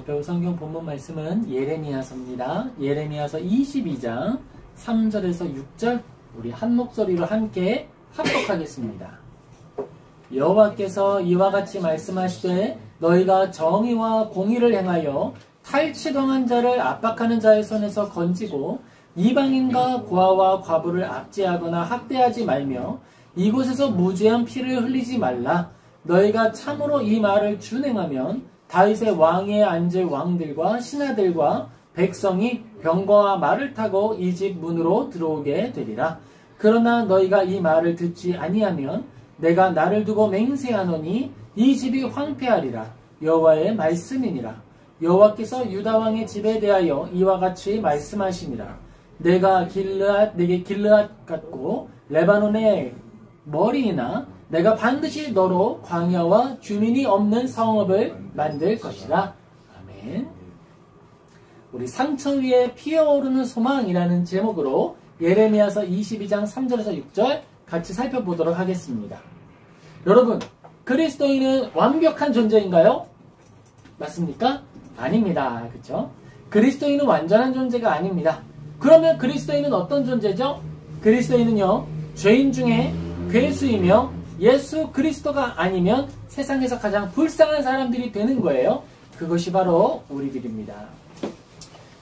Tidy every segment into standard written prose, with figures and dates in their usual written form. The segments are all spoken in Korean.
배울 성경 본문 말씀은 예레미야서입니다. 예레미야서 22장 3절에서 6절 우리 한 목소리로 함께 합독하겠습니다. 여호와께서 이와 같이 말씀하시되 너희가 정의와 공의를 행하여 탈취당한 자를 압박하는 자의 손에서 건지고 이방인과 고아와 과부를 압제하거나 학대하지 말며 이곳에서 무죄한 피를 흘리지 말라. 너희가 참으로 이 말을 준행하면 다윗의 왕위에 앉을 왕들과 신하들과 백성이 병거와 말을 타고 이 집 문으로 들어오게 되리라. 그러나 너희가 이 말을 듣지 아니하면 내가 나를 두고 맹세하노니 이 집이 황폐하리라. 여호와의 말씀이니라. 여호와께서 유다 왕의 집에 대하여 이와 같이 말씀하시니라. 내가 내게 길르앗 같고 레바논의 머리이나 내가 반드시 너로 광야와 주민이 없는 성읍을 만들 것이라. 아멘. 우리 상처 위에 피어오르는 소망이라는 제목으로 예레미야서 22장 3절에서 6절 같이 살펴보도록 하겠습니다. 여러분, 그리스도인은 완벽한 존재인가요? 맞습니까? 아닙니다. 그렇죠? 그리스도인은 완전한 존재가 아닙니다. 그러면 그리스도인은 어떤 존재죠? 그리스도인은요, 죄인 중에 괴수이며 예수 그리스도가 아니면 세상에서 가장 불쌍한 사람들이 되는 거예요. 그것이 바로 우리들입니다.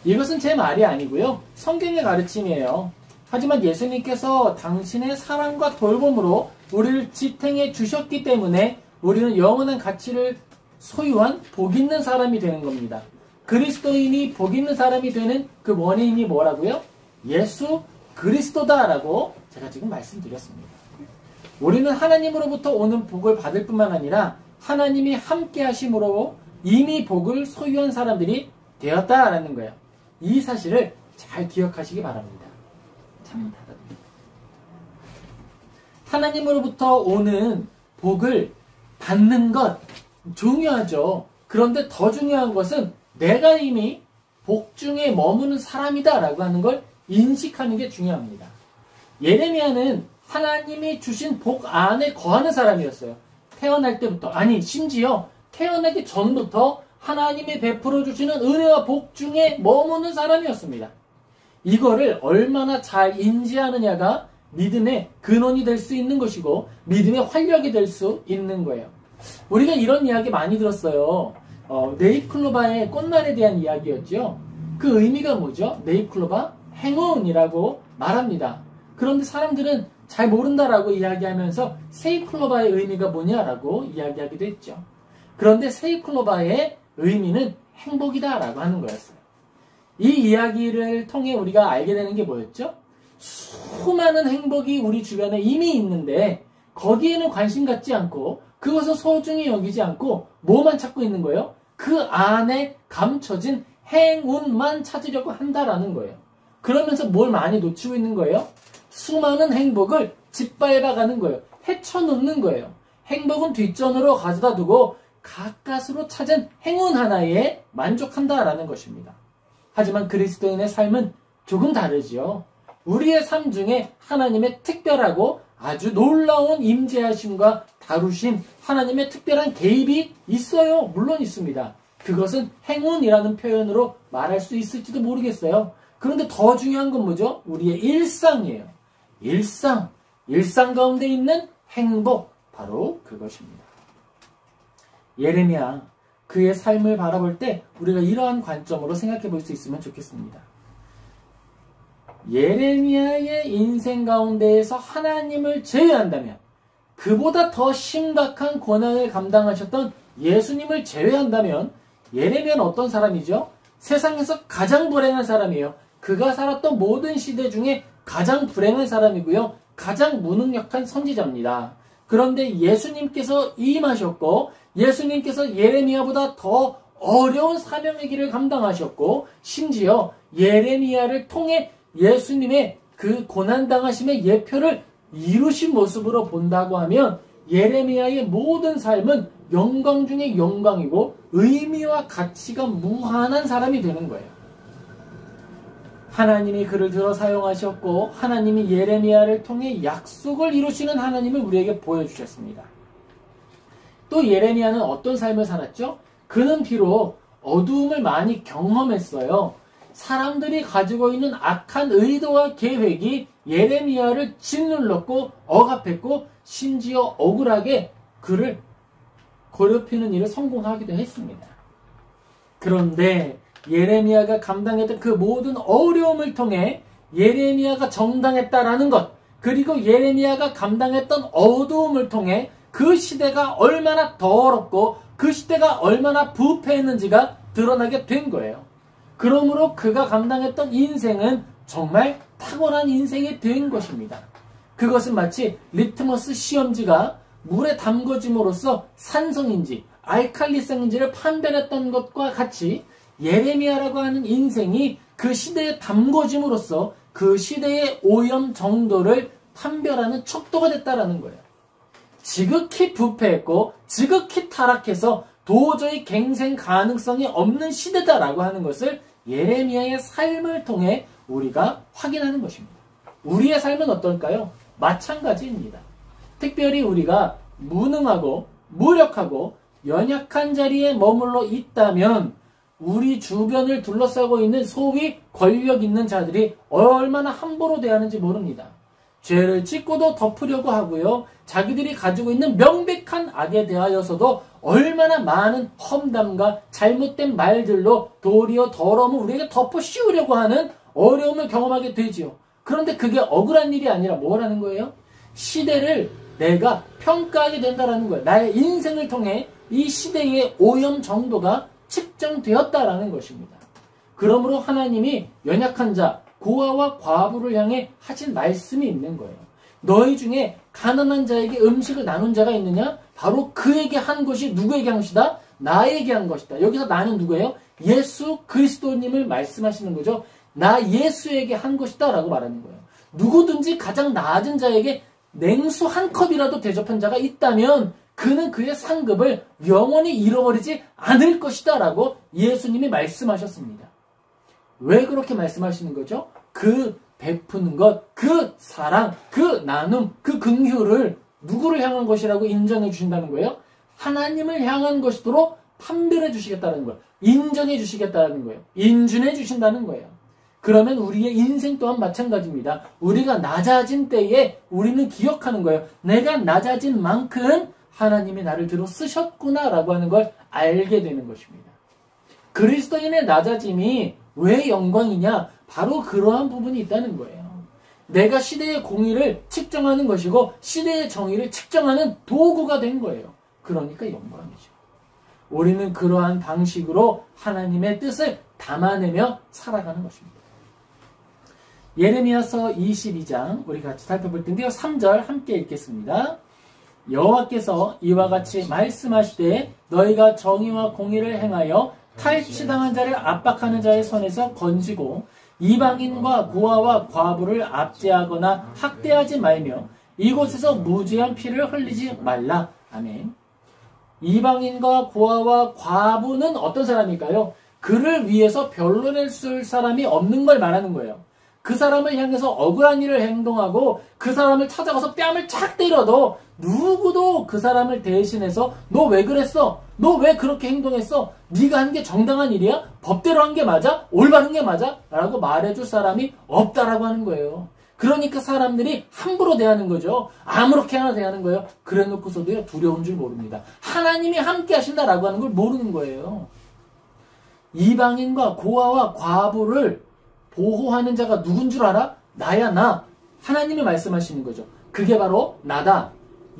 이것은 제 말이 아니고요, 성경의 가르침이에요. 하지만 예수님께서 당신의 사랑과 돌봄으로 우리를 지탱해 주셨기 때문에 우리는 영원한 가치를 소유한 복 있는 사람이 되는 겁니다. 그리스도인이 복 있는 사람이 되는 그 원인이 뭐라고요? 예수 그리스도다라고 제가 지금 말씀드렸습니다. 우리는 하나님으로부터 오는 복을 받을 뿐만 아니라 하나님이 함께 하심으로 이미 복을 소유한 사람들이 되었다라는 거예요. 이 사실을 잘 기억하시기 바랍니다. 참 하나님으로부터 오는 복을 받는 것 중요하죠. 그런데 더 중요한 것은 내가 이미 복 중에 머무는 사람이다 라고 하는 걸 인식하는 게 중요합니다. 예레미야는 하나님이 주신 복 안에 거하는 사람이었어요. 태어날 때부터, 아니 심지어 태어나기 전부터 하나님이 베풀어 주시는 은혜와 복 중에 머무는 사람이었습니다. 이거를 얼마나 잘 인지하느냐가 믿음의 근원이 될 수 있는 것이고 믿음의 활력이 될 수 있는 거예요. 우리가 이런 이야기 많이 들었어요. 네잎클로바의 꽃말에 대한 이야기였죠. 그 의미가 뭐죠? 네잎클로바 행운이라고 말합니다. 그런데 사람들은 잘 모른다라고 이야기하면서 세잎클로바의 의미가 뭐냐라고 이야기하기도 했죠. 그런데 세잎클로바의 의미는 행복이다라고 하는 거였어요. 이 이야기를 통해 우리가 알게 되는 게 뭐였죠? 수많은 행복이 우리 주변에 이미 있는데 거기에는 관심 갖지 않고 그것을 소중히 여기지 않고 뭐만 찾고 있는 거예요? 그 안에 감춰진 행운만 찾으려고 한다라는 거예요. 그러면서 뭘 많이 놓치고 있는 거예요? 수많은 행복을 짓밟아가는 거예요. 헤쳐놓는 거예요. 행복은 뒷전으로 가져다 두고 가까스로 찾은 행운 하나에 만족한다라는 것입니다. 하지만 그리스도인의 삶은 조금 다르지요. 우리의 삶 중에 하나님의 특별하고 아주 놀라운 임재하심과 다루심, 하나님의 특별한 개입이 있어요. 물론 있습니다. 그것은 행운이라는 표현으로 말할 수 있을지도 모르겠어요. 그런데 더 중요한 건 뭐죠? 우리의 일상이에요. 일상 가운데 있는 행복, 바로 그것입니다. 예레미야, 그의 삶을 바라볼 때 우리가 이러한 관점으로 생각해 볼 수 있으면 좋겠습니다. 예레미야의 인생 가운데에서 하나님을 제외한다면, 그보다 더 심각한 고난을 감당하셨던 예수님을 제외한다면 예레미야는 어떤 사람이죠? 세상에서 가장 불행한 사람이에요. 그가 살았던 모든 시대 중에 가장 불행한 사람이고요. 가장 무능력한 선지자입니다. 그런데 예수님께서 임하셨고 예수님께서 예레미야보다 더 어려운 사명의 길을 감당하셨고 심지어 예레미야를 통해 예수님의 그 고난당하심의 예표를 이루신 모습으로 본다고 하면 예레미야의 모든 삶은 영광 중에 영광이고 의미와 가치가 무한한 사람이 되는 거예요. 하나님이 그를 들어 사용하셨고 하나님이 예레미야를 통해 약속을 이루시는 하나님을 우리에게 보여주셨습니다. 또 예레미야는 어떤 삶을 살았죠? 그는 비록 어두움을 많이 경험했어요. 사람들이 가지고 있는 악한 의도와 계획이 예레미야를 짓눌렀고 억압했고 심지어 억울하게 그를 괴롭히는 일을 성공하기도 했습니다. 그런데 예레미야가 감당했던 그 모든 어려움을 통해 예레미야가 정당했다라는 것, 그리고 예레미야가 감당했던 어두움을 통해 그 시대가 얼마나 더럽고 그 시대가 얼마나 부패했는지가 드러나게 된 거예요. 그러므로 그가 감당했던 인생은 정말 탁월한 인생이 된 것입니다. 그것은 마치 리트머스 시험지가 물에 담궈짐으로써 산성인지 알칼리성인지를 판별했던 것과 같이 예레미야라고 하는 인생이 그 시대에 담궈짐으로써 그 시대의 오염 정도를 판별하는 척도가 됐다라는 거예요. 지극히 부패했고 지극히 타락해서 도저히 갱생 가능성이 없는 시대다라고 하는 것을 예레미야의 삶을 통해 우리가 확인하는 것입니다. 우리의 삶은 어떨까요? 마찬가지입니다. 특별히 우리가 무능하고 무력하고 연약한 자리에 머물러 있다면 우리 주변을 둘러싸고 있는 소위 권력 있는 자들이 얼마나 함부로 대하는지 모릅니다. 죄를 짓고도 덮으려고 하고요. 자기들이 가지고 있는 명백한 악에 대하여서도 얼마나 많은 험담과 잘못된 말들로 도리어 더러움을 우리에게 덮어 씌우려고 하는 어려움을 경험하게 되지요. 그런데 그게 억울한 일이 아니라 뭐라는 거예요? 시대를 내가 평가하게 된다는 거예요. 나의 인생을 통해 이 시대의 오염 정도가 측정되었다라는 것입니다. 그러므로 하나님이 연약한 자, 고아와 과부를 향해 하신 말씀이 있는 거예요. 너희 중에 가난한 자에게 음식을 나눈 자가 있느냐? 바로 그에게 한 것이 누구에게 한 것이다? 나에게 한 것이다. 여기서 나는 누구예요? 예수 그리스도님을 말씀하시는 거죠. 나 예수에게 한 것이다 라고 말하는 거예요. 누구든지 가장 낮은 자에게 냉수 한 컵이라도 대접한 자가 있다면 그는 그의 상급을 영원히 잃어버리지 않을 것이다 라고 예수님이 말씀하셨습니다. 왜 그렇게 말씀하시는 거죠? 그 베푸는 것, 그 사랑, 그 나눔, 그 긍휼을 누구를 향한 것이라고 인정해 주신다는 거예요? 하나님을 향한 것이도록 판별해 주시겠다는 거예요. 인정해 주시겠다는 거예요. 인준해 주신다는 거예요. 그러면 우리의 인생 또한 마찬가지입니다. 우리가 낮아진 때에 우리는 기억하는 거예요. 내가 낮아진 만큼 하나님이 나를 들어 쓰셨구나라고 하는 걸 알게 되는 것입니다. 그리스도인의 낮아짐이 왜 영광이냐? 바로 그러한 부분이 있다는 거예요. 내가 시대의 공의를 측정하는 것이고 시대의 정의를 측정하는 도구가 된 거예요. 그러니까 영광이죠. 우리는 그러한 방식으로 하나님의 뜻을 담아내며 살아가는 것입니다. 예레미야서 22장 우리 같이 살펴볼 텐데요. 3절 함께 읽겠습니다. 여호와께서 이와 같이 말씀하시되 너희가 정의와 공의를 행하여 탈취당한 자를 압박하는 자의 손에서 건지고 이방인과 고아와 과부를 압제하거나 학대하지 말며 이곳에서 무죄한 피를 흘리지 말라. 아멘. 이방인과 고아와 과부는 어떤 사람일까요? 그를 위해서 변론을 쓸 사람이 없는 걸 말하는 거예요. 그 사람을 향해서 억울한 일을 행동하고 그 사람을 찾아가서 뺨을 착 때려도 누구도 그 사람을 대신해서 너 왜 그랬어? 너 왜 그렇게 행동했어? 네가 한 게 정당한 일이야? 법대로 한 게 맞아? 올바른 게 맞아? 라고 말해줄 사람이 없다라고 하는 거예요. 그러니까 사람들이 함부로 대하는 거죠. 아무렇게나 대하는 거예요. 그래 놓고서도 두려운 줄 모릅니다. 하나님이 함께 하신다라고 하는 걸 모르는 거예요. 이방인과 고아와 과부를 보호하는 자가 누군 줄 알아? 나야 나. 하나님이 말씀하시는 거죠. 그게 바로 나다.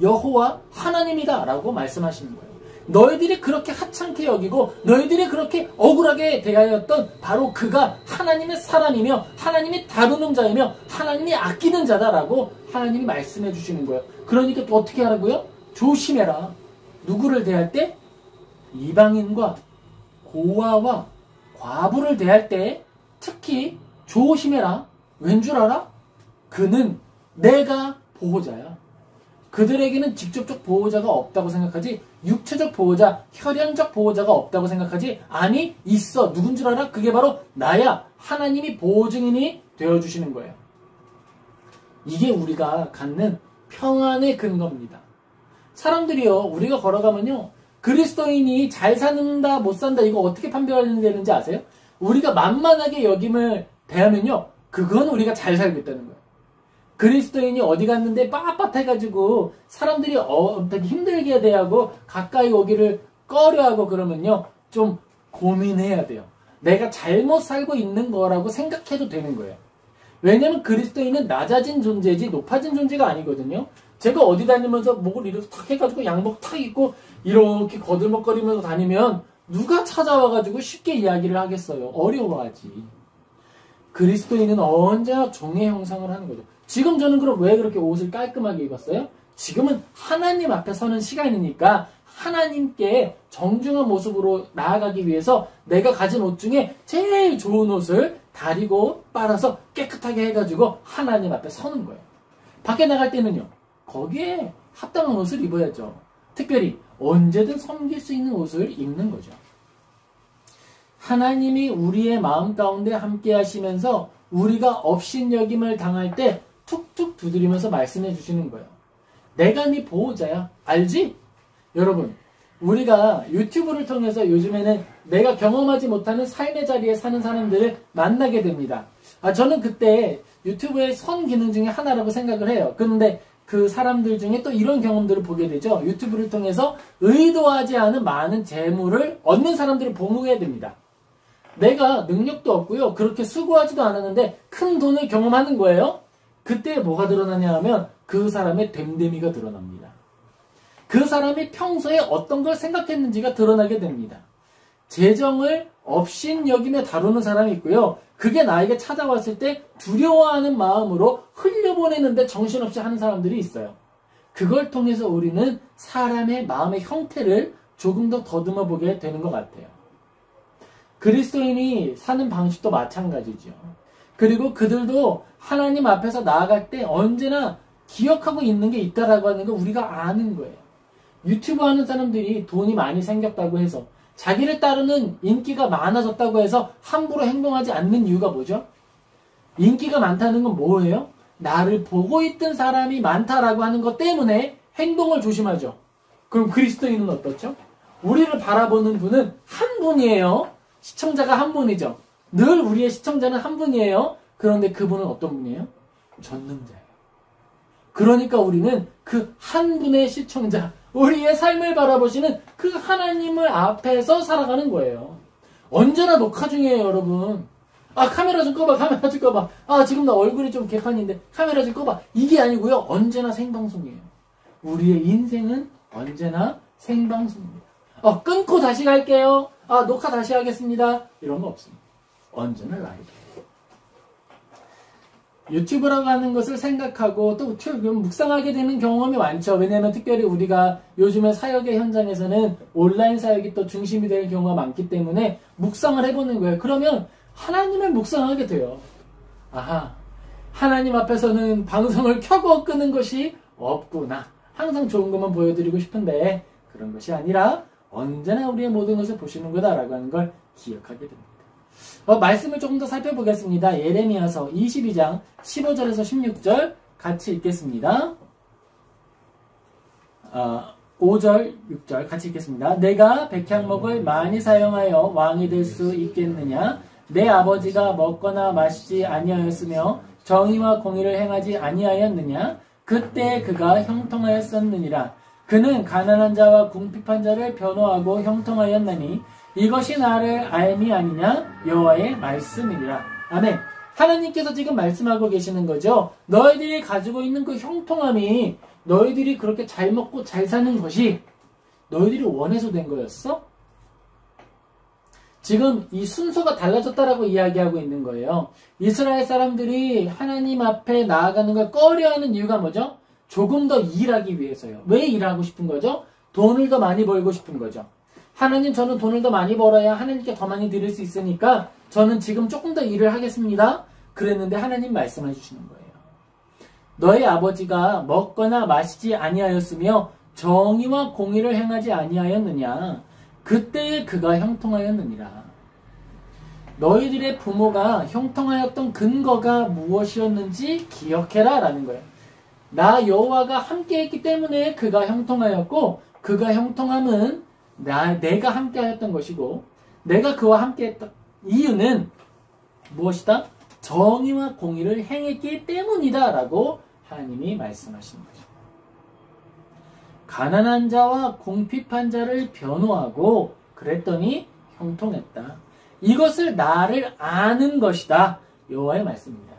여호와 하나님이다 라고 말씀하시는 거예요. 너희들이 그렇게 하찮게 여기고 너희들이 그렇게 억울하게 대하였던 바로 그가 하나님의 사람이며 하나님이 다루는 자이며 하나님이 아끼는 자다라고 하나님이 말씀해 주시는 거예요. 그러니까 또 어떻게 하라고요? 조심해라. 누구를 대할 때? 이방인과 고아와 과부를 대할 때 특히 조심해라. 왠 줄 알아? 그는 내가 보호자야. 그들에게는 직접적 보호자가 없다고 생각하지 육체적 보호자, 혈연적 보호자가 없다고 생각하지 아니 있어. 누군 줄 알아? 그게 바로 나야. 하나님이 보호증인이 되어주시는 거예요. 이게 우리가 갖는 평안의 근거입니다. 사람들이요 우리가 걸어가면요 그리스도인이 잘 산다 못 산다 이거 어떻게 판별되는지 아세요? 우리가 만만하게 여김을 대하면요, 그건 우리가 잘 살고 있다는 거예요. 그리스도인이 어디 갔는데 빳빳해가지고 사람들이 되게 힘들게 대하고 가까이 오기를 꺼려하고 그러면요, 좀 고민해야 돼요. 내가 잘못 살고 있는 거라고 생각해도 되는 거예요. 왜냐면 그리스도인은 낮아진 존재지 높아진 존재가 아니거든요. 제가 어디 다니면서 목을 이렇게 탁 해가지고 양복 탁 입고 이렇게 거들먹거리면서 다니면 누가 찾아와가지고 쉽게 이야기를 하겠어요. 어려워하지. 그리스도인은 언제나 종의 형상을 하는 거죠. 지금 저는 그럼 왜 그렇게 옷을 깔끔하게 입었어요? 지금은 하나님 앞에 서는 시간이니까 하나님께 정중한 모습으로 나아가기 위해서 내가 가진 옷 중에 제일 좋은 옷을 다리고 빨아서 깨끗하게 해가지고 하나님 앞에 서는 거예요. 밖에 나갈 때는요, 거기에 합당한 옷을 입어야죠. 특별히 언제든 섬길 수 있는 옷을 입는 거죠. 하나님이 우리의 마음 가운데 함께 하시면서 우리가 업신여김을 당할 때 툭툭 두드리면서 말씀해 주시는 거예요. 내가 네 보호자야. 알지? 여러분, 우리가 유튜브를 통해서 요즘에는 내가 경험하지 못하는 삶의 자리에 사는 사람들을 만나게 됩니다. 저는 그때 유튜브의 선 기능 중에 하나라고 생각을 해요. 그런데 그 사람들 중에 또 이런 경험들을 보게 되죠. 유튜브를 통해서 의도하지 않은 많은 재물을 얻는 사람들을 보게 됩니다. 내가 능력도 없고요, 그렇게 수고하지도 않았는데 큰 돈을 경험하는 거예요. 그때 뭐가 드러나냐 하면 그 사람의 됨됨이가 드러납니다. 그 사람이 평소에 어떤 걸 생각했는지가 드러나게 됩니다. 재정을 업신여기며 다루는 사람이 있고요, 그게 나에게 찾아왔을 때 두려워하는 마음으로 흘려보내는데 정신없이 하는 사람들이 있어요. 그걸 통해서 우리는 사람의 마음의 형태를 조금 더 더듬어 보게 되는 것 같아요. 그리스도인이 사는 방식도 마찬가지죠. 그리고 그들도 하나님 앞에서 나아갈 때 언제나 기억하고 있는 게 있다라고 하는 걸 우리가 아는 거예요. 유튜브 하는 사람들이 돈이 많이 생겼다고 해서, 자기를 따르는 인기가 많아졌다고 해서 함부로 행동하지 않는 이유가 뭐죠? 인기가 많다는 건 뭐예요? 나를 보고 있던 사람이 많다라고 하는 것 때문에 행동을 조심하죠. 그럼 그리스도인은 어떻죠? 우리를 바라보는 분은 한 분이에요. 시청자가 한 분이죠. 늘 우리의 시청자는 한 분이에요. 그런데 그분은 어떤 분이에요? 전능자예요. 그러니까 우리는 그 한 분의 시청자, 우리의 삶을 바라보시는 그 하나님을 앞에서 살아가는 거예요. 언제나 녹화 중이에요, 여러분. 카메라 좀 꺼봐, 카메라 좀 꺼봐. 지금 나 얼굴이 좀 개판인데 카메라 좀 꺼봐. 이게 아니고요, 언제나 생방송이에요. 우리의 인생은 언제나 생방송입니다. 끊고 다시 갈게요. 녹화 다시 하겠습니다. 이런 거 없습니다. 언제나 라이브. 유튜브라고 하는 것을 생각하고 또 묵상하게 되는 경험이 많죠. 왜냐하면 특별히 우리가 요즘에 사역의 현장에서는 온라인 사역이 또 중심이 될 경우가 많기 때문에 묵상을 해보는 거예요. 그러면 하나님을 묵상하게 돼요. 하나님 앞에서는 방송을 켜고 끄는 것이 없구나. 항상 좋은 것만 보여드리고 싶은데 그런 것이 아니라 언제나 우리의 모든 것을 보시는 거다라고 하는 걸 기억하게 됩니다. 말씀을 조금 더 살펴보겠습니다. 예레미야서 22장 15절에서 16절 같이 읽겠습니다. 5절, 6절 같이 읽겠습니다. 내가 백향목을 많이 사용하여 왕이 될 수 있겠느냐? 내 아버지가 먹거나 마시지 아니하였으며 정의와 공의를 행하지 아니하였느냐? 그때 그가 형통하였었느니라. 그는 가난한 자와 궁핍한 자를 변호하고 형통하였나니 이것이 나를 알미 아니냐? 여호와의 말씀이니라. 아멘. 하나님께서 지금 말씀하고 계시는 거죠. 너희들이 가지고 있는 그 형통함이, 너희들이 그렇게 잘 먹고 잘 사는 것이 너희들이 원해서 된 거였어? 지금 이 순서가 달라졌다라고 이야기하고 있는 거예요. 이스라엘 사람들이 하나님 앞에 나아가는 걸 꺼려하는 이유가 뭐죠? 조금 더 일하기 위해서요. 왜 일하고 싶은 거죠? 돈을 더 많이 벌고 싶은 거죠. 하나님, 저는 돈을 더 많이 벌어야 하나님께 더 많이 드릴 수 있으니까 저는 지금 조금 더 일을 하겠습니다. 그랬는데 하나님 말씀해 주시는 거예요. 너의 아버지가 먹거나 마시지 아니하였으며 정의와 공의를 행하지 아니하였느냐? 그때에 그가 형통하였느니라. 너희들의 부모가 형통하였던 근거가 무엇이었는지 기억해라 라는 거예요. 나 여호와가 함께했기 때문에 그가 형통하였고, 그가 형통함은 내가 함께 하였던 것이고 내가 그와 함께 했던 이유는 무엇이다? 정의와 공의를 행했기 때문이다 라고 하나님이 말씀하시는 거죠. 가난한 자와 궁핍한 자를 변호하고 그랬더니 형통했다. 이것을 나를 아는 것이다. 여호와의 말씀입니다.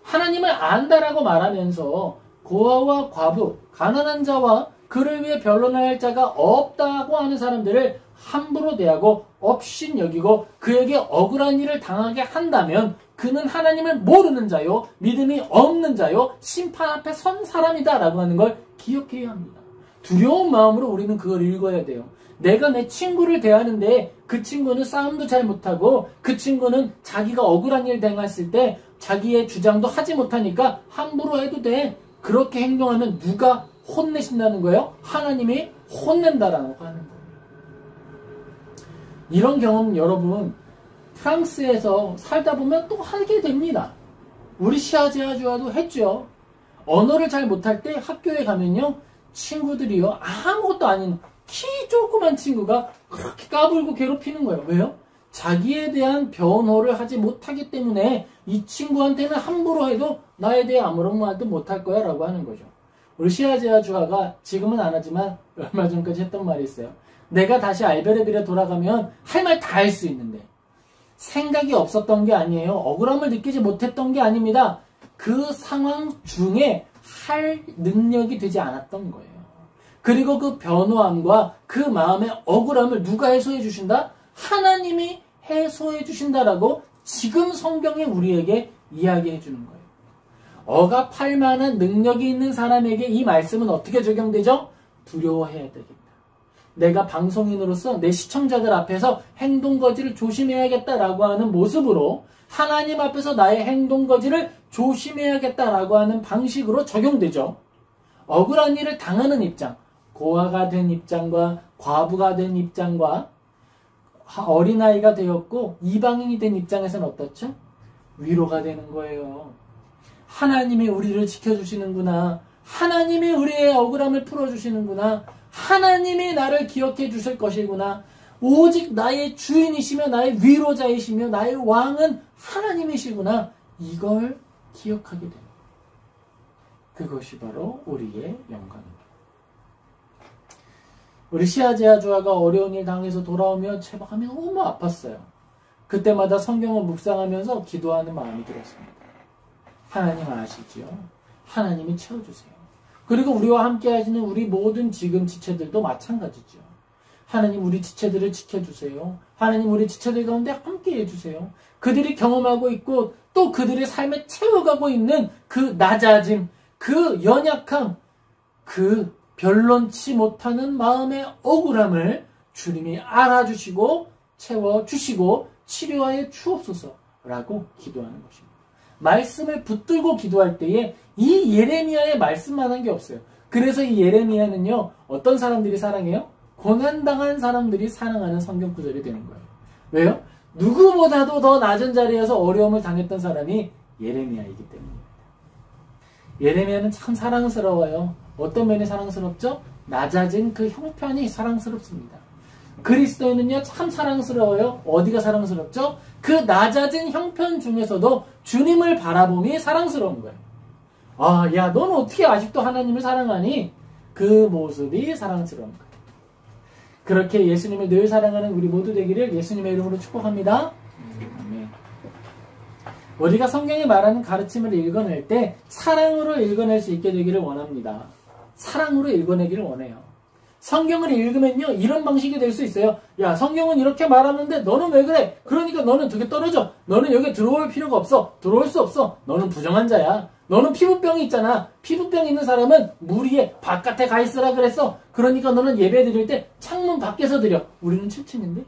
하나님을 안다라고 말하면서 고아와 과부, 가난한 자와 그를 위해 변론할 자가 없다고 하는 사람들을 함부로 대하고 업신여기고 그에게 억울한 일을 당하게 한다면 그는 하나님을 모르는 자요, 믿음이 없는 자요, 심판 앞에 선 사람이다 라고 하는 걸 기억해야 합니다. 두려운 마음으로 우리는 그걸 읽어야 돼요. 내가 내 친구를 대하는데 그 친구는 싸움도 잘 못하고 그 친구는 자기가 억울한 일 당했을 때 자기의 주장도 하지 못하니까 함부로 해도 돼. 그렇게 행동하면 누가 혼내신다는 거예요? 하나님이 혼낸다라고 하는 거예요. 이런 경험 여러분 프랑스에서 살다 보면 또 하게 됩니다. 우리 시아제아주와도 했죠. 언어를 잘 못할 때 학교에 가면요 친구들이요 아무것도 아닌 키 조그만 친구가 그렇게 까불고 괴롭히는 거예요. 왜요? 자기에 대한 변호를 하지 못하기 때문에 이 친구한테는 함부로 해도 나에 대해 아무런 말도 못할 거야 라고 하는 거죠. 우리 시아제아주아가 지금은 안 하지만 얼마 전까지 했던 말이 있어요. 내가 다시 알베르빌에 돌아가면 할 말 다 할 수 있는데 생각이 없었던 게 아니에요. 억울함을 느끼지 못했던 게 아닙니다. 그 상황 중에 할 능력이 되지 않았던 거예요. 그리고 그 변호함과 그 마음의 억울함을 누가 해소해 주신다? 하나님이 해소해 주신다라고 지금 성경에 우리에게 이야기해 주는 거예요. 억압할 만한 능력이 있는 사람에게 이 말씀은 어떻게 적용되죠? 두려워해야 되겠다. 내가 방송인으로서 내 시청자들 앞에서 행동거지를 조심해야겠다라고 하는 모습으로 하나님 앞에서 나의 행동거지를 조심해야겠다라고 하는 방식으로 적용되죠. 억울한 일을 당하는 입장, 고아가 된 입장과 과부가 된 입장과 어린아이가 되었고 이방인이 된 입장에서는 어떻죠? 위로가 되는 거예요. 하나님이 우리를 지켜주시는구나. 하나님이 우리의 억울함을 풀어주시는구나. 하나님이 나를 기억해 주실 것이구나. 오직 나의 주인이시며 나의 위로자이시며 나의 왕은 하나님이시구나. 이걸 기억하게 됩니다. 그것이 바로 우리의 영광입니다. 우리 시아제아주아가 어려운 일 당해서 돌아오며 체박하며 너무 아팠어요. 그때마다 성경을 묵상하면서 기도하는 마음이 들었습니다. 하나님 아시지요? 하나님이 채워주세요. 그리고 우리와 함께 하시는 우리 모든 지금 지체들도 마찬가지죠. 하나님 우리 지체들을 지켜주세요. 하나님 우리 지체들 가운데 함께 해주세요. 그들이 경험하고 있고 또 그들의 삶에 채워가고 있는 그 낮아짐, 그 연약함, 그 변론치 못하는 마음의 억울함을 주님이 알아주시고 채워주시고 치료하여 주옵소서라고 기도하는 것입니다. 말씀을 붙들고 기도할 때에 이 예레미야의 말씀만 한 게 없어요. 그래서 이 예레미야는요 어떤 사람들이 사랑해요? 고난당한 사람들이 사랑하는 성경 구절이 되는 거예요. 왜요? 누구보다도 더 낮은 자리에서 어려움을 당했던 사람이 예레미야이기 때문입니다. 예레미야는 참 사랑스러워요. 어떤 면이 사랑스럽죠? 낮아진 그 형편이 사랑스럽습니다. 그리스도인은요 참 사랑스러워요. 어디가 사랑스럽죠? 그 낮아진 형편 중에서도 주님을 바라봄이 사랑스러운 거예요. 아, 야, 너는 어떻게 아직도 하나님을 사랑하니? 그 모습이 사랑스러운 거예요. 그렇게 예수님을 늘 사랑하는 우리 모두 되기를 예수님의 이름으로 축복합니다. 아멘. 우리가 성경에 말하는 가르침을 읽어낼 때 사랑으로 읽어낼 수 있게 되기를 원합니다. 사랑으로 읽어내기를 원해요. 성경을 읽으면요 이런 방식이 될 수 있어요. 야, 성경은 이렇게 말하는데 너는 왜 그래? 그러니까 너는 되게 떨어져. 너는 여기 들어올 필요가 없어. 들어올 수 없어. 너는 부정한 자야. 너는 피부병이 있잖아. 피부병 있는 사람은 무리에 바깥에 가 있으라 그랬어. 그러니까 너는 예배 드릴 때 창문 밖에서 드려. 우리는 7층인데.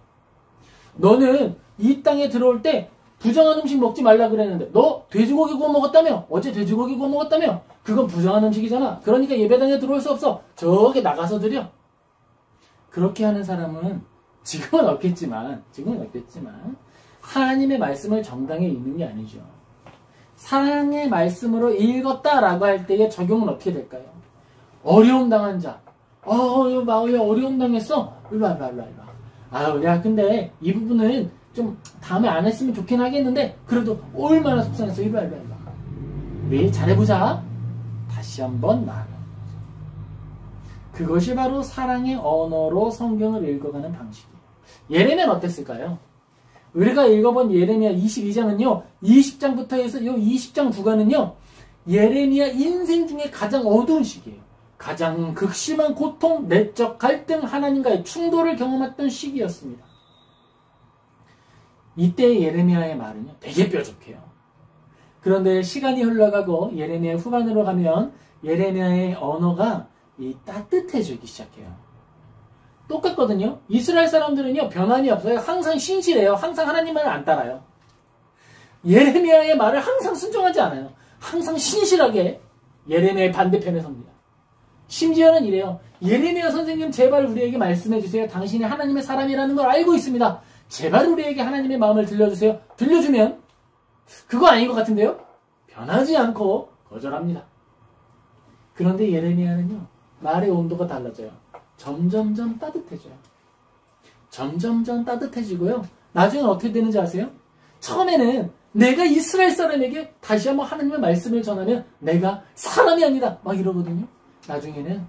너는 이 땅에 들어올 때 부정한 음식 먹지 말라 그랬는데 너 돼지고기 구워 먹었다며? 어제 돼지고기 구워 먹었다며? 그건 부정한 음식이잖아. 그러니까 예배당에 들어올 수 없어. 저기 나가서 드려. 그렇게 하는 사람은 지금은 없겠지만 하나님의 말씀을 정당히 읽는 게 아니죠. 사랑의 말씀으로 읽었다라고 할 때의 적용은 어떻게 될까요? 어려움 당한 자, 마을에 어려움 당했어. 일로 와. 아유, 야, 근데 이 부분은 좀 다음에 안 했으면 좋긴 하겠는데, 그래도 얼마나 속상했어. 일로 와. 우리 잘해보자. 다시 한번 말해. 그것이 바로 사랑의 언어로 성경을 읽어가는 방식이에요. 예레미야는 어땠을까요? 우리가 읽어본 예레미야 22장은요, 20장부터 해서 이 20장 구간은요, 예레미야 인생 중에 가장 어두운 시기예요. 가장 극심한 고통, 내적 갈등, 하나님과의 충돌을 경험했던 시기였습니다. 이때 예레미야의 말은요, 되게 뾰족해요. 그런데 시간이 흘러가고 예레미야 후반으로 가면 예레미야의 언어가 따뜻해지기 시작해요. 똑같거든요. 이스라엘 사람들은요, 변함이 없어요. 항상 신실해요. 항상 하나님 말을 안 따라요. 예레미야의 말을 항상 순종하지 않아요. 항상 신실하게 예레미야의 반대편에 섭니다. 심지어는 이래요. 예레미야 선생님, 제발 우리에게 말씀해 주세요. 당신이 하나님의 사람이라는 걸 알고 있습니다. 제발 우리에게 하나님의 마음을 들려주세요. 들려주면 그거 아닌 것 같은데요? 변하지 않고 거절합니다. 그런데 예레미야는요, 말의 온도가 달라져요. 점점점 따뜻해져요. 점점점 따뜻해지고요. 나중에 어떻게 되는지 아세요? 처음에는 내가 이스라엘 사람에게 다시 한번 하나님의 말씀을 전하면 내가 사람이 아니다 막 이러거든요. 나중에는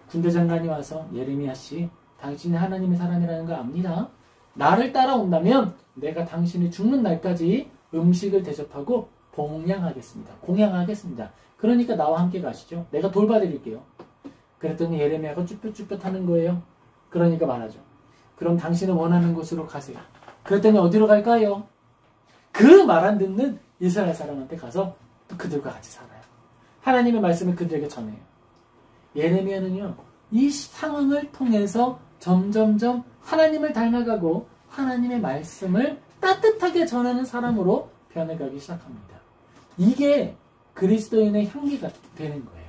군대 장관이 와서 예레미야 씨, 당신이 하나님의 사람이라는 거 압니다. 나를 따라온다면 내가 당신이 죽는 날까지 음식을 대접하고 공양하겠습니다. 그러니까 나와 함께 가시죠. 내가 돌봐드릴게요. 그랬더니 예레미야가 쭈뼛쭈뼛 하는 거예요. 그러니까 말하죠. 그럼 당신은 원하는 곳으로 가세요. 그랬더니 어디로 갈까요? 그 말 안 듣는 이스라엘 사람한테 가서 또 그들과 같이 살아요. 하나님의 말씀을 그들에게 전해요. 예레미야는요, 이 상황을 통해서 점점점 하나님을 닮아가고 하나님의 말씀을 따뜻하게 전하는 사람으로 변해가기 시작합니다. 이게 그리스도인의 향기가 되는 거예요.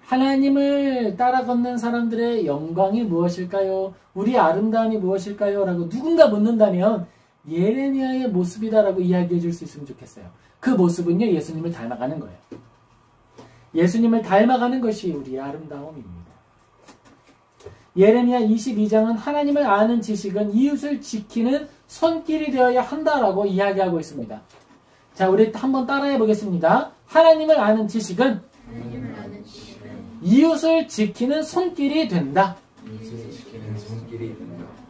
하나님을 따라 걷는 사람들의 영광이 무엇일까요? 우리의 아름다움이 무엇일까요? 라고 누군가 묻는다면 예레미야의 모습이다라고 이야기해 줄 수 있으면 좋겠어요. 그 모습은요, 예수님을 닮아가는 거예요. 예수님을 닮아가는 것이 우리의 아름다움입니다. 예레미야 22장은 하나님을 아는 지식은 이웃을 지키는 손길이 되어야 한다라고 이야기하고 있습니다. 자, 우리 한번 따라해 보겠습니다. 하나님을 아는 지식은 이웃을 지키는 손길이 된다.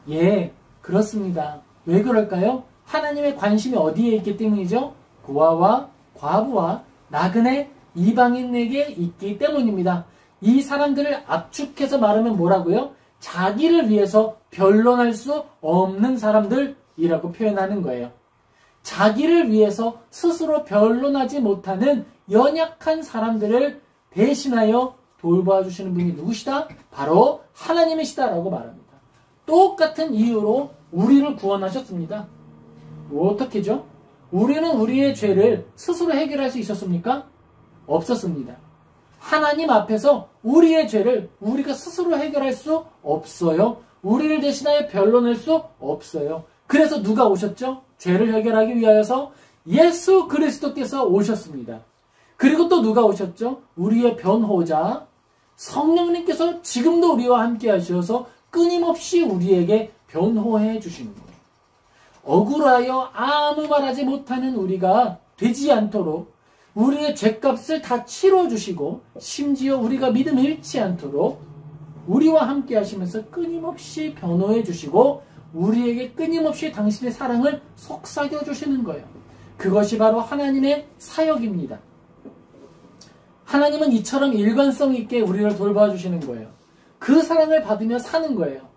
예, 그렇습니다. 왜 그럴까요? 하나님의 관심이 어디에 있기 때문이죠? 고아와 과부와 나그네 이방인에게 있기 때문입니다. 이 사람들을 압축해서 말하면 뭐라고요? 자기를 위해서 변론할 수 없는 사람들이라고 표현하는 거예요. 자기를 위해서 스스로 변론하지 못하는 연약한 사람들을 대신하여 돌봐주시는 분이 누구시다? 바로 하나님이시다라고 말합니다. 똑같은 이유로 우리를 구원하셨습니다. 어떻게죠? 우리는 우리의 죄를 스스로 해결할 수 있었습니까? 없었습니다. 하나님 앞에서 우리의 죄를 우리가 스스로 해결할 수 없어요. 우리를 대신하여 변론할 수 없어요. 그래서 누가 오셨죠? 죄를 해결하기 위하여서 예수 그리스도께서 오셨습니다. 그리고 또 누가 오셨죠? 우리의 변호자 성령님께서 지금도 우리와 함께 하셔서 끊임없이 우리에게 변호해 주시는 거예요. 억울하여 아무 말하지 못하는 우리가 되지 않도록 우리의 죄값을 다 치러주시고 심지어 우리가 믿음 잃지 않도록 우리와 함께 하시면서 끊임없이 변호해 주시고 우리에게 끊임없이 당신의 사랑을 속삭여 주시는 거예요. 그것이 바로 하나님의 사역입니다. 하나님은 이처럼 일관성 있게 우리를 돌봐주시는 거예요. 그 사랑을 받으며 사는 거예요.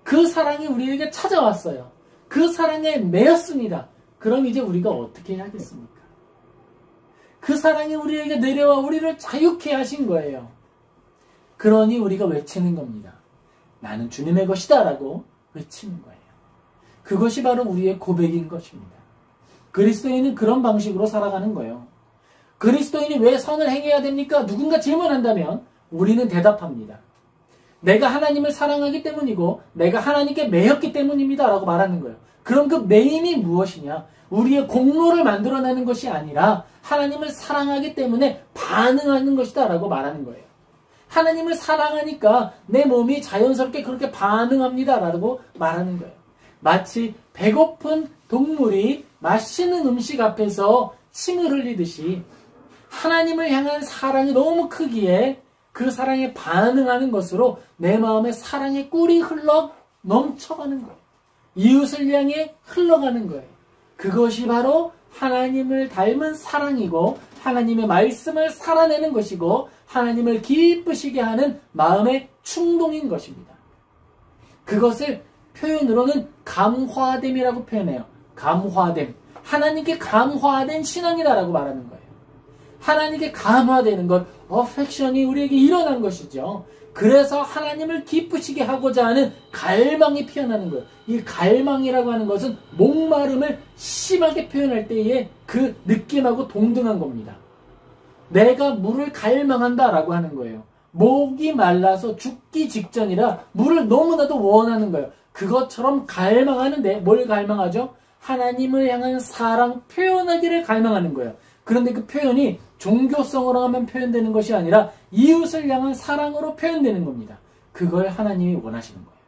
그 사랑이 우리에게 찾아왔어요. 그 사랑에 매였습니다. 그럼 이제 우리가 어떻게 해야겠습니까? 그 사랑이 우리에게 내려와 우리를 자유케 하신 거예요. 그러니 우리가 외치는 겁니다. 나는 주님의 것이다 라고 외치는 거예요. 그것이 바로 우리의 고백인 것입니다. 그리스도인은 그런 방식으로 살아가는 거예요. 그리스도인이 왜 선을 행해야 됩니까? 누군가 질문한다면 우리는 대답합니다. 내가 하나님을 사랑하기 때문이고 내가 하나님께 매였기 때문입니다 라고 말하는 거예요. 그럼 그 매임이 무엇이냐? 우리의 공로를 만들어내는 것이 아니라 하나님을 사랑하기 때문에 반응하는 것이다 라고 말하는 거예요. 하나님을 사랑하니까 내 몸이 자연스럽게 그렇게 반응합니다라고 말하는 거예요. 마치 배고픈 동물이 맛있는 음식 앞에서 침을 흘리듯이 하나님을 향한 사랑이 너무 크기에 그 사랑에 반응하는 것으로 내 마음에 사랑의 꿀이 흘러 넘쳐가는 거예요. 이웃을 향해 흘러가는 거예요. 그것이 바로 하나님을 닮은 사랑이고 하나님의 말씀을 살아내는 것이고 하나님을 기쁘시게 하는 마음의 충동인 것입니다. 그것을 표현으로는 감화됨이라고 표현해요. 감화됨. 하나님께 감화된 신앙이다라고 말하는 거예요. 하나님께 감화되는 것, 어펙션이 우리에게 일어난 것이죠. 그래서 하나님을 기쁘시게 하고자 하는 갈망이 피어나는 거예요. 이 갈망이라고 하는 것은 목마름을 심하게 표현할 때의 그 느낌하고 동등한 겁니다. 내가 물을 갈망한다라고 하는 거예요. 목이 말라서 죽기 직전이라 물을 너무나도 원하는 거예요. 그것처럼 갈망하는데 뭘 갈망하죠? 하나님을 향한 사랑 표현하기를 갈망하는 거예요. 그런데 그 표현이 종교성으로 하면 표현되는 것이 아니라 이웃을 향한 사랑으로 표현되는 겁니다. 그걸 하나님이 원하시는 거예요.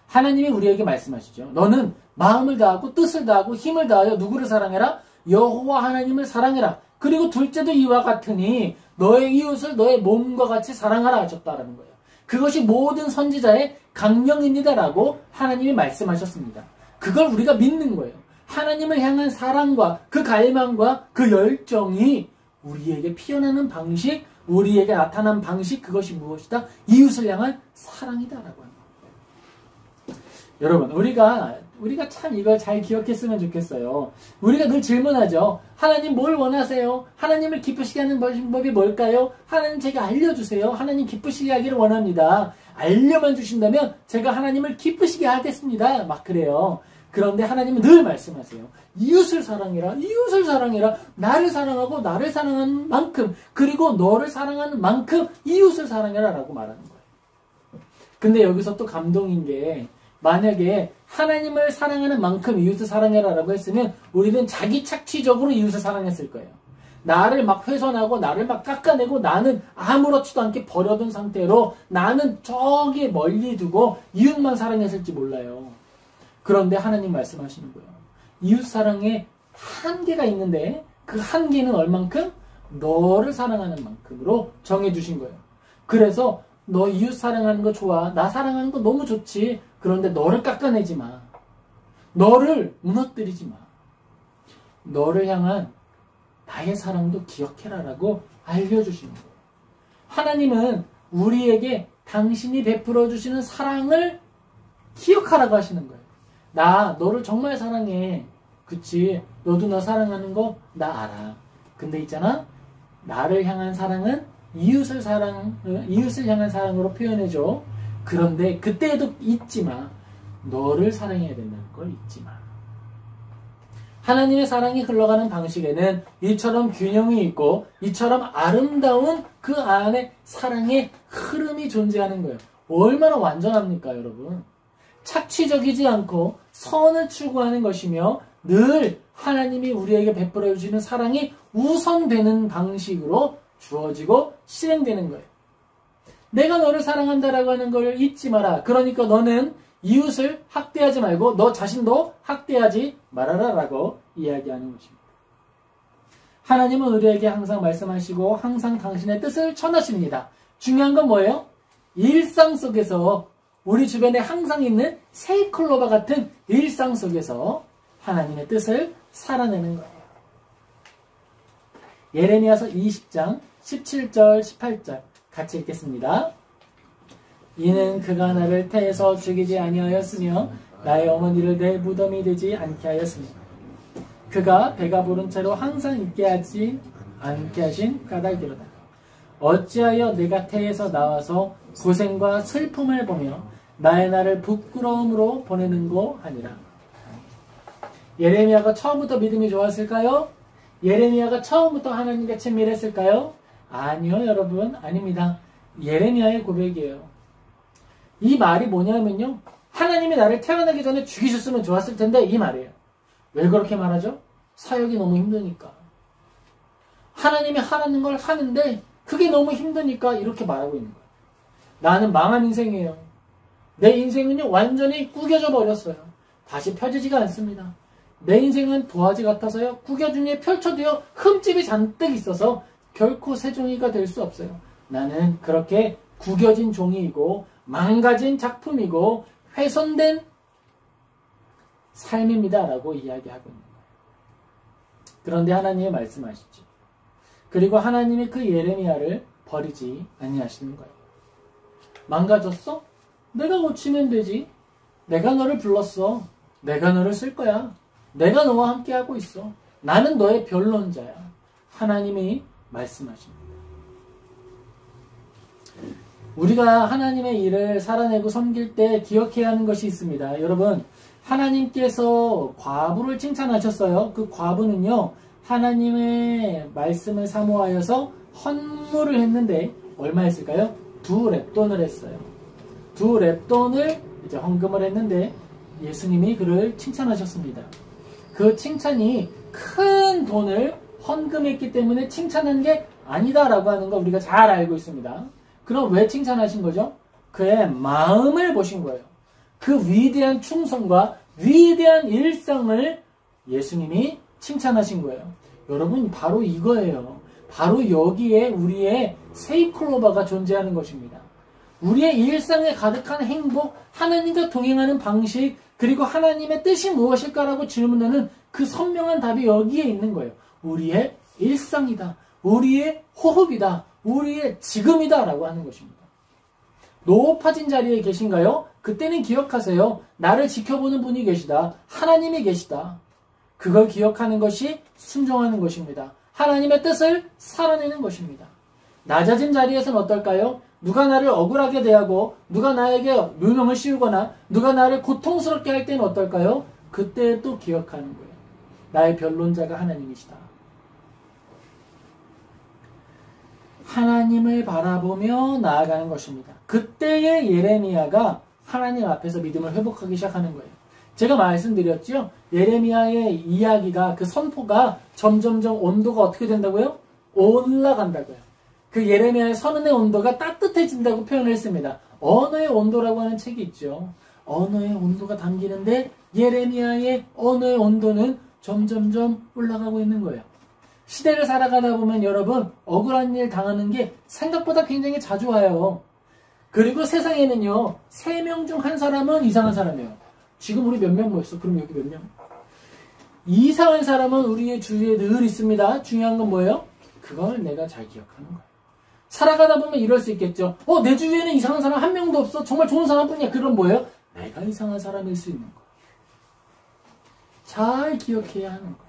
하나님이 우리에게 말씀하시죠. 너는 마음을 다하고 뜻을 다하고 힘을 다하여 누구를 사랑해라? 여호와 하나님을 사랑해라. 그리고 둘째도 이와 같으니 너의 이웃을 너의 몸과 같이 사랑하라 하셨다라는 거예요. 그것이 모든 선지자의 강령입니다라고 하나님이 말씀하셨습니다. 그걸 우리가 믿는 거예요. 하나님을 향한 사랑과 그 갈망과 그 열정이 우리에게 피어나는 방식, 우리에게 나타난 방식, 그것이 무엇이다? 이웃을 향한 사랑이다라고 하는 거예요. 여러분, 우리가 참 이걸 잘 기억했으면 좋겠어요. 우리가 늘 질문하죠. 하나님 뭘 원하세요? 하나님을 기쁘시게 하는 방법이 뭘까요? 하나님 제게 알려주세요. 하나님 기쁘시게 하기를 원합니다. 알려만 주신다면 제가 하나님을 기쁘시게 하겠습니다. 막 그래요. 그런데 하나님은 늘 말씀하세요. 이웃을 사랑해라. 이웃을 사랑해라. 나를 사랑하고 나를 사랑하는 만큼 그리고 너를 사랑하는 만큼 이웃을 사랑해라 라고 말하는 거예요. 근데 여기서 또 감동인 게 만약에 하나님을 사랑하는 만큼 이웃을 사랑해라 라고 했으면 우리는 자기 착취적으로 이웃을 사랑했을 거예요. 나를 막 훼손하고 나를 막 깎아내고 나는 아무렇지도 않게 버려둔 상태로 나는 저기 멀리 두고 이웃만 사랑했을지 몰라요. 그런데 하나님 말씀하시는 거예요. 이웃 사랑에 한계가 있는데 그 한계는 얼만큼? 너를 사랑하는 만큼으로 정해주신 거예요. 그래서 너 이웃 사랑하는 거 좋아. 나 사랑하는 거 너무 좋지. 그런데 너를 깎아내지 마. 너를 무너뜨리지 마. 너를 향한 나의 사랑도 기억해라 라고 알려주시는 거예요. 하나님은 우리에게 당신이 베풀어 주시는 사랑을 기억하라고 하시는 거예요. 나 너를 정말 사랑해. 그치? 너도 나 사랑하는 거 나 알아. 근데 있잖아. 나를 향한 사랑은 이웃을 향한 사랑으로 표현해줘. 그런데 그때에도 잊지 마. 너를 사랑해야 된다는 걸 잊지 마. 하나님의 사랑이 흘러가는 방식에는 이처럼 균형이 있고 이처럼 아름다운 그 안에 사랑의 흐름이 존재하는 거예요. 얼마나 완전합니까, 여러분? 착취적이지 않고 선을 추구하는 것이며 늘 하나님이 우리에게 베풀어 주시는 사랑이 우선되는 방식으로 주어지고 실행되는 거예요. 내가 너를 사랑한다라고 하는 걸 잊지 마라. 그러니까 너는 이웃을 학대하지 말고 너 자신도 학대하지 말아라 라고 이야기하는 것입니다. 하나님은 우리에게 항상 말씀하시고 항상 당신의 뜻을 전하십니다. 중요한 건 뭐예요? 일상 속에서 우리 주변에 항상 있는 세이클로바 같은 일상 속에서 하나님의 뜻을 살아내는 거예요. 예레미야서 20장 17절 18절 같이 읽겠습니다. 이는 그가 나를 태에서 죽이지 아니하였으며 나의 어머니를 내 무덤이 되지 않게 하였으며 그가 배가 부른 채로 항상 있게 하지 않게 하신 까닭이로다. 어찌하여 내가 태에서 나와서 고생과 슬픔을 보며 나의 날을 부끄러움으로 보내는고 하니라. 예레미야가 처음부터 믿음이 좋았을까요? 예레미야가 처음부터 하나님과 친밀했을까요? 아니요, 여러분. 아닙니다. 예레미야의 고백이에요. 이 말이 뭐냐면요. 하나님이 나를 태어나기 전에 죽이셨으면 좋았을 텐데 이 말이에요. 왜 그렇게 말하죠? 사역이 너무 힘드니까. 하나님이 하라는 걸 하는데 그게 너무 힘드니까 이렇게 말하고 있는 거예요. 나는 망한 인생이에요. 내 인생은요 완전히 구겨져 버렸어요. 다시 펴지지가 않습니다. 내 인생은 도화지 같아서요 구겨진 에 펼쳐도요 흠집이 잔뜩 있어서 결코 새 종이가 될 수 없어요. 나는 그렇게 구겨진 종이이고 망가진 작품이고 훼손된 삶입니다 라고 이야기하고 있는 거예요. 그런데 하나님이 말씀하시지. 그리고 하나님이 그 예레미야를 버리지 아니하시는 거예요. 망가졌어? 내가 고치면 되지. 내가 너를 불렀어. 내가 너를 쓸 거야. 내가 너와 함께 하고 있어. 나는 너의 변론자야. 하나님이 말씀하십니다. 우리가 하나님의 일을 살아내고 섬길 때 기억해야 하는 것이 있습니다. 여러분, 하나님께서 과부를 칭찬하셨어요. 그 과부는요, 하나님의 말씀을 사모하여서 헌물을 했는데 얼마 했을까요? 2렙돈을 했어요. 2렙돈을 이제 헌금을 했는데 예수님이 그를 칭찬하셨습니다. 그 칭찬이 큰 돈을 헌금했기 때문에 칭찬한 게 아니다라고 하는 거 우리가 잘 알고 있습니다. 그럼 왜 칭찬하신 거죠? 그의 마음을 보신 거예요. 그 위대한 충성과 위대한 일성을 예수님이 칭찬하신 거예요. 여러분 바로 이거예요. 바로 여기에 우리의 세이클로바가 존재하는 것입니다. 우리의 일상에 가득한 행복, 하나님과 동행하는 방식, 그리고 하나님의 뜻이 무엇일까라고 질문하는 그 선명한 답이 여기에 있는 거예요. 우리의 일상이다. 우리의 호흡이다. 우리의 지금이다 라고 하는 것입니다. 높아진 자리에 계신가요? 그때는 기억하세요. 나를 지켜보는 분이 계시다. 하나님이 계시다. 그걸 기억하는 것이 순종하는 것입니다. 하나님의 뜻을 살아내는 것입니다. 낮아진 자리에서는 어떨까요? 누가 나를 억울하게 대하고 누가 나에게 누명을 씌우거나 누가 나를 고통스럽게 할 때는 어떨까요? 그때 또 기억하는 거예요. 나의 변론자가 하나님이시다. 하나님을 바라보며 나아가는 것입니다. 그때의 예레미야가 하나님 앞에서 믿음을 회복하기 시작하는 거예요. 제가 말씀드렸죠? 예레미야의 이야기가, 그 선포가 점점점 온도가 어떻게 된다고요? 올라간다고요. 그 예레미야의 선언의 온도가 따뜻해진다고 표현을 했습니다. 언어의 온도라고 하는 책이 있죠. 언어의 온도가 담기는데 예레미야의 언어의 온도는 점점점 올라가고 있는 거예요. 시대를 살아가다 보면 여러분 억울한 일 당하는 게 생각보다 굉장히 자주 와요. 그리고 세상에는요 3명 중 1사람은 이상한 사람이에요. 지금 우리 몇 명 모였어? 그럼 여기 몇 명? 이상한 사람은 우리의 주위에 늘 있습니다. 중요한 건 뭐예요? 그걸 내가 잘 기억하는 거예요. 살아가다 보면 이럴 수 있겠죠. 내 주위에는 이상한 사람 한 명도 없어. 정말 좋은 사람뿐이야. 그럼 뭐예요? 내가 이상한 사람일 수 있는 거예요. 잘 기억해야 하는 거예요.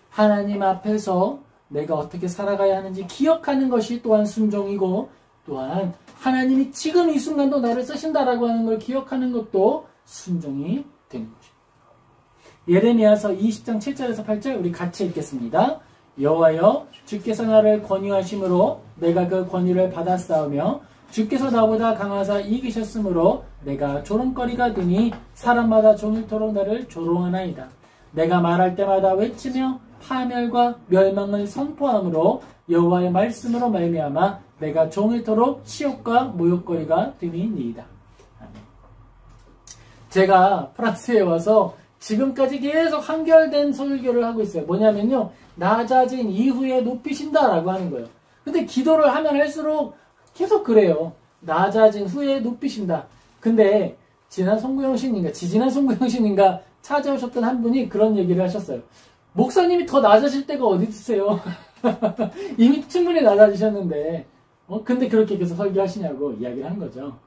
하나님 앞에서 내가 어떻게 살아가야 하는지 기억하는 것이 또한 순종이고, 또한 하나님이 지금 이 순간도 나를 쓰신다라고 하는 걸 기억하는 것도 순종이 되는 것입니다. 예레미야서 20장 7절에서 8절 우리 같이 읽겠습니다. 여호와여, 주께서 나를 권유하심으로 내가 그 권유를 받았사오며 주께서 나보다 강하사 이기셨으므로 내가 조롱거리가 되니 사람마다 종일토록 나를 조롱하나이다. 내가 말할 때마다 외치며 파멸과 멸망을 선포함으로 여호와의 말씀으로 말미암아 내가 종일토록 치욕과 모욕거리가 됨이니이다. 제가 프랑스에 와서 지금까지 계속 한결된 설교를 하고 있어요. 뭐냐면요, 낮아진 이후에 높이신다라고 하는 거예요. 근데 기도를 하면 할수록 계속 그래요. 낮아진 후에 높이신다. 근데 지지난 송구영신인가 찾아오셨던 한 분이 그런 얘기를 하셨어요. 목사님이 더 낮아질 때가 어디 있으세요? 이미 충분히 낮아지셨는데 근데 그렇게 계속 설교하시냐고 이야기를 한 거죠.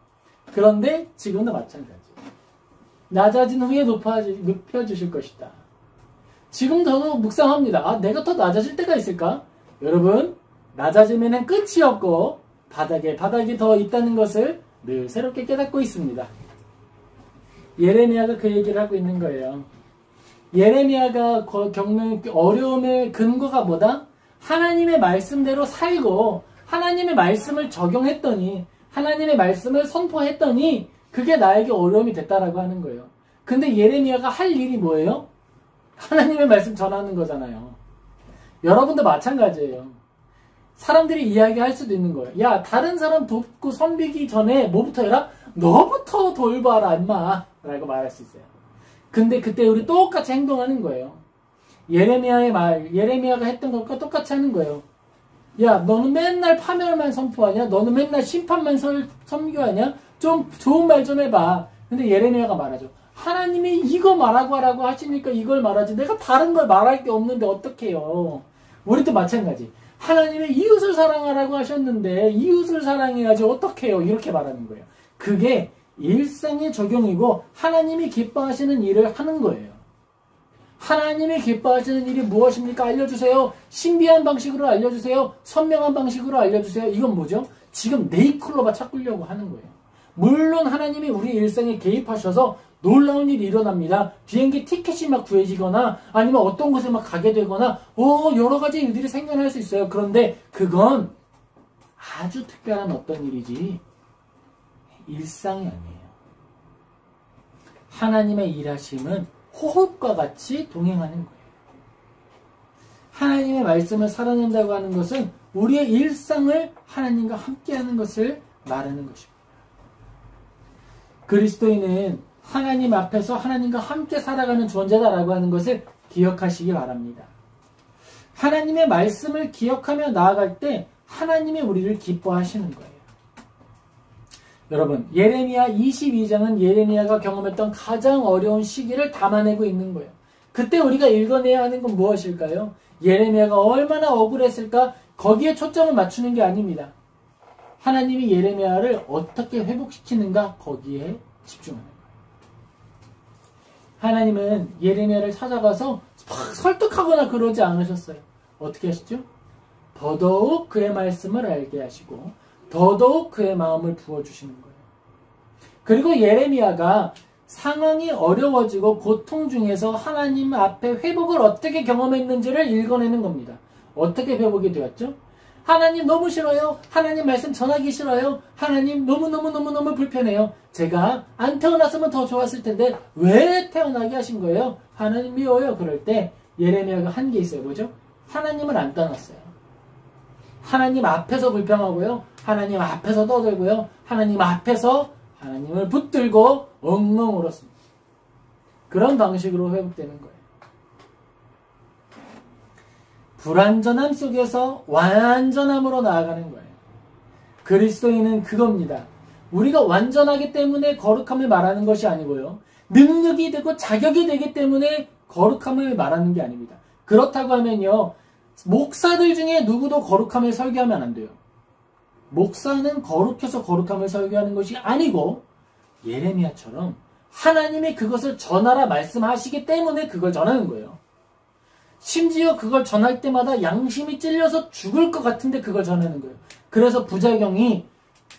그런데 지금도 마찬가지. 낮아진 후에 높여주실 것이다. 지금 저도 묵상합니다. 내가 더 낮아질 때가 있을까? 여러분, 낮아지면 끝이 없고 바닥이 더 있다는 것을 늘 새롭게 깨닫고 있습니다. 예레미야가 그 얘기를 하고 있는 거예요. 예레미야가 겪는 어려움의 근거가 뭐다? 하나님의 말씀대로 살고 하나님의 말씀을 적용했더니, 하나님의 말씀을 선포했더니 그게 나에게 어려움이 됐다라고 하는 거예요. 근데 예레미야가 할 일이 뭐예요? 하나님의 말씀 전하는 거잖아요. 여러분도 마찬가지예요. 사람들이 이야기할 수도 있는 거예요. 야, 다른 사람 돕고 섬기기 전에 뭐부터 해라? 너부터 돌봐라, 임마. 라고 말할 수 있어요. 근데 그때 우리 똑같이 행동하는 거예요. 예레미야의 말, 예레미야가 했던 것과 똑같이 하는 거예요. 야, 너는 맨날 파멸만 선포하냐? 너는 맨날 심판만 선교하냐? 좀 좋은 말 좀 해봐. 근데 예레미야가 말하죠. 하나님이 이거 말하고 하라고 하시니까 이걸 말하지. 내가 다른 걸 말할 게 없는데 어떡해요. 우리도 마찬가지. 하나님이 이웃을 사랑하라고 하셨는데 이웃을 사랑해야지 어떡해요. 이렇게 말하는 거예요. 그게 일상의 적용이고 하나님이 기뻐하시는 일을 하는 거예요. 하나님이 기뻐하시는 일이 무엇입니까? 알려주세요. 신비한 방식으로 알려주세요. 선명한 방식으로 알려주세요. 이건 뭐죠? 지금 네이클로바 찾으려고 하는 거예요. 물론 하나님이 우리 일상에 개입하셔서 놀라운 일이 일어납니다. 비행기 티켓이 막 구해지거나 아니면 어떤 곳에 막 가게 되거나 여러 가지 일들이 생겨날 수 있어요. 그런데 그건 아주 특별한 어떤 일이지 일상이 아니에요. 하나님의 일하심은 호흡과 같이 동행하는 거예요. 하나님의 말씀을 살아낸다고 하는 것은 우리의 일상을 하나님과 함께하는 것을 말하는 것입니다. 그리스도인은 하나님 앞에서 하나님과 함께 살아가는 존재다라고 하는 것을 기억하시기 바랍니다. 하나님의 말씀을 기억하며 나아갈 때 하나님이 우리를 기뻐하시는 거예요. 여러분, 예레미야 22장은 예레미야가 경험했던 가장 어려운 시기를 담아내고 있는 거예요. 그때 우리가 읽어내야 하는 건 무엇일까요? 예레미야가 얼마나 억울했을까? 거기에 초점을 맞추는 게 아닙니다. 하나님이 예레미야를 어떻게 회복시키는가? 거기에 집중하는 거예요. 하나님은 예레미야를 찾아가서 막 설득하거나 그러지 않으셨어요. 어떻게 하시죠? 더더욱 그의 말씀을 알게 하시고 더더욱 그의 마음을 부어주시는 거예요. 그리고 예레미야가 상황이 어려워지고 고통 중에서 하나님 앞에 회복을 어떻게 경험했는지를 읽어내는 겁니다. 어떻게 회복이 되었죠? 하나님 너무 싫어요. 하나님 말씀 전하기 싫어요. 하나님 너무너무 불편해요. 제가 안 태어났으면 더 좋았을 텐데 왜 태어나게 하신 거예요? 하나님 미워요. 그럴 때 예레미야가 한 게 있어요. 뭐죠? 하나님을 안 떠났어요. 하나님 앞에서 불평하고요. 하나님 앞에서 떠들고요. 하나님 앞에서 하나님을 붙들고 엉엉 울었습니다. 그런 방식으로 회복되는 거예요. 불완전함 속에서 완전함으로 나아가는 거예요. 그리스도인은 그겁니다. 우리가 완전하기 때문에 거룩함을 말하는 것이 아니고요. 능력이 되고 자격이 되기 때문에 거룩함을 말하는 게 아닙니다. 그렇다고 하면요. 목사들 중에 누구도 거룩함을 설교하면 안 돼요. 목사는 거룩해서 거룩함을 설교하는 것이 아니고 예레미야처럼 하나님이 그것을 전하라 말씀하시기 때문에 그걸 전하는 거예요. 심지어 그걸 전할 때마다 양심이 찔려서 죽을 것 같은데 그걸 전하는 거예요. 그래서 부작용이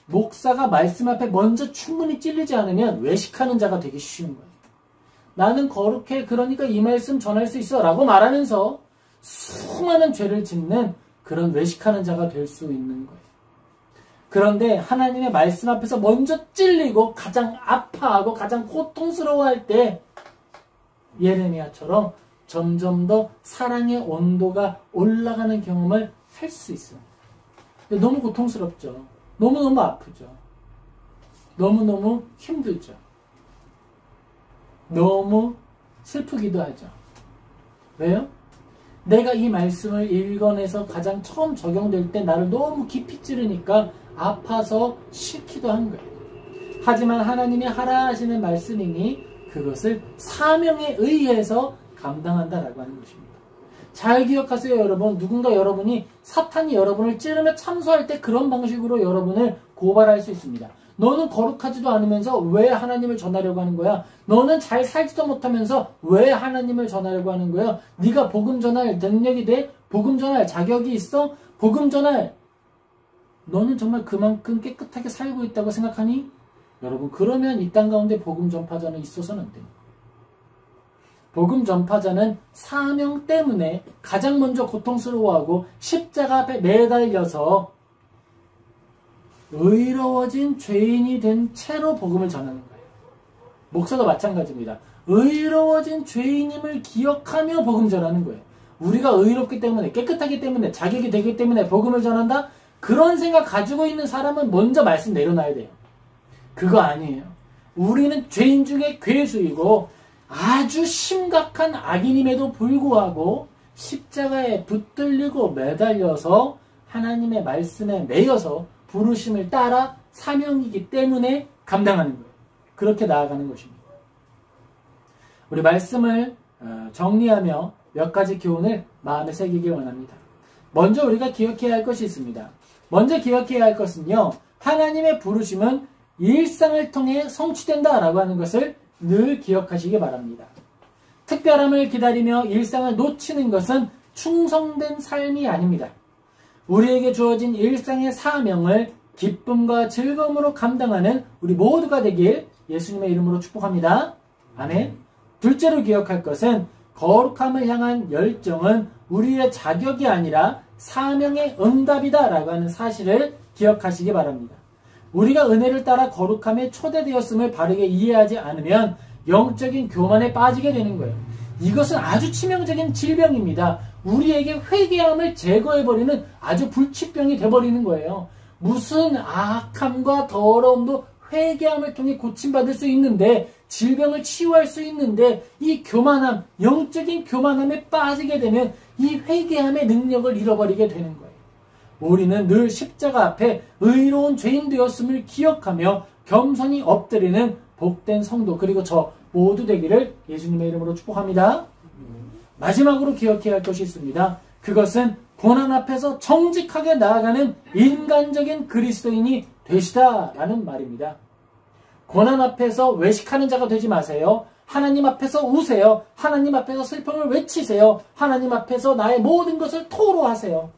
목사가 말씀 앞에 먼저 충분히 찔리지 않으면 외식하는 자가 되기 쉬운 거예요. 나는 거룩해, 그러니까 이 말씀 전할 수 있어 라고 말하면서 수많은 죄를 짓는 그런 외식하는 자가 될 수 있는 거예요. 그런데 하나님의 말씀 앞에서 먼저 찔리고 가장 아파하고 가장 고통스러워할 때 예레미야처럼 점점 더 사랑의 온도가 올라가는 경험을 할 수 있어요. 근데 너무 고통스럽죠. 너무너무 아프죠. 너무너무 힘들죠. 너무 슬프기도 하죠. 왜요? 내가 이 말씀을 읽어내서 가장 처음 적용될 때 나를 너무 깊이 찌르니까 아파서 싫기도 한 거예요. 하지만 하나님이 하라 하시는 말씀이니 그것을 사명에 의해서 감당한다라고 하는 것입니다. 잘 기억하세요, 여러분. 누군가 여러분이 사탄이 여러분을 찌르며 참소할 때 그런 방식으로 여러분을 고발할 수 있습니다. 너는 거룩하지도 않으면서 왜 하나님을 전하려고 하는 거야? 너는 잘 살지도 못하면서 왜 하나님을 전하려고 하는 거야? 네가 복음 전할 능력이 돼? 복음 전할 자격이 있어? 복음 전할 너는 정말 그만큼 깨끗하게 살고 있다고 생각하니? 여러분, 그러면 이 땅 가운데 복음 전파자는 있어서는 안 됩니다. 복음 전파자는 사명 때문에 가장 먼저 고통스러워하고 십자가 앞에 매달려서 의로워진 죄인이 된 채로 복음을 전하는 거예요. 목사도 마찬가지입니다. 의로워진 죄인임을 기억하며 복음 전하는 거예요. 우리가 의롭기 때문에, 깨끗하기 때문에, 자격이 되기 때문에 복음을 전한다? 그런 생각 가지고 있는 사람은 먼저 말씀 내려놔야 돼요. 그거 아니에요. 우리는 죄인 중에 괴수이고 아주 심각한 악인임에도 불구하고 십자가에 붙들리고 매달려서 하나님의 말씀에 매여서 부르심을 따라 사명이기 때문에 감당하는 거예요. 그렇게 나아가는 것입니다. 우리 말씀을 정리하며 몇 가지 교훈을 마음에 새기길 원합니다. 먼저 우리가 기억해야 할 것이 있습니다. 먼저 기억해야 할 것은요, 하나님의 부르심은 일상을 통해 성취된다라고 하는 것을 늘 기억하시기 바랍니다. 특별함을 기다리며 일상을 놓치는 것은 충성된 삶이 아닙니다. 우리에게 주어진 일상의 사명을 기쁨과 즐거움으로 감당하는 우리 모두가 되길 예수님의 이름으로 축복합니다. 아멘. 둘째로 기억할 것은 거룩함을 향한 열정은 우리의 자격이 아니라 사명의 응답이다 라고 하는 사실을 기억하시기 바랍니다. 우리가 은혜를 따라 거룩함에 초대되었음을 바르게 이해하지 않으면 영적인 교만에 빠지게 되는 거예요. 이것은 아주 치명적인 질병입니다. 우리에게 회개함을 제거해버리는 아주 불치병이 돼버리는 거예요. 무슨 악함과 더러움도 회개함을 통해 고침받을 수 있는데, 질병을 치유할 수 있는데, 이 교만함, 영적인 교만함에 빠지게 되면 이 회개함의 능력을 잃어버리게 되는 거예요. 우리는 늘 십자가 앞에 의로운 죄인 되었음을 기억하며 겸손히 엎드리는 복된 성도, 그리고 저 모두 되기를 예수님의 이름으로 축복합니다. 마지막으로 기억해야 할 것이 있습니다. 그것은 고난 앞에서 정직하게 나아가는 인간적인 그리스도인이 되시다라는 말입니다. 고난 앞에서 외식하는 자가 되지 마세요. 하나님 앞에서 우세요. 하나님 앞에서 슬픔을 외치세요. 하나님 앞에서 나의 모든 것을 토로하세요.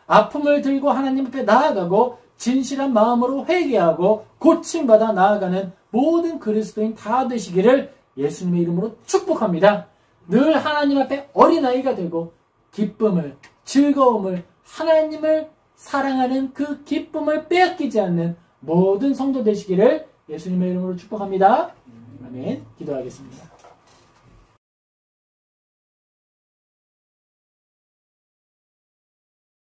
아픔을 들고 하나님 앞에 나아가고 진실한 마음으로 회개하고 고침받아 나아가는 모든 그리스도인 다 되시기를 예수님의 이름으로 축복합니다. 늘 하나님 앞에 어린아이가 되고 기쁨을, 즐거움을, 하나님을 사랑하는 그 기쁨을 빼앗기지 않는 모든 성도 되시기를 예수님의 이름으로 축복합니다. 아멘. 기도하겠습니다.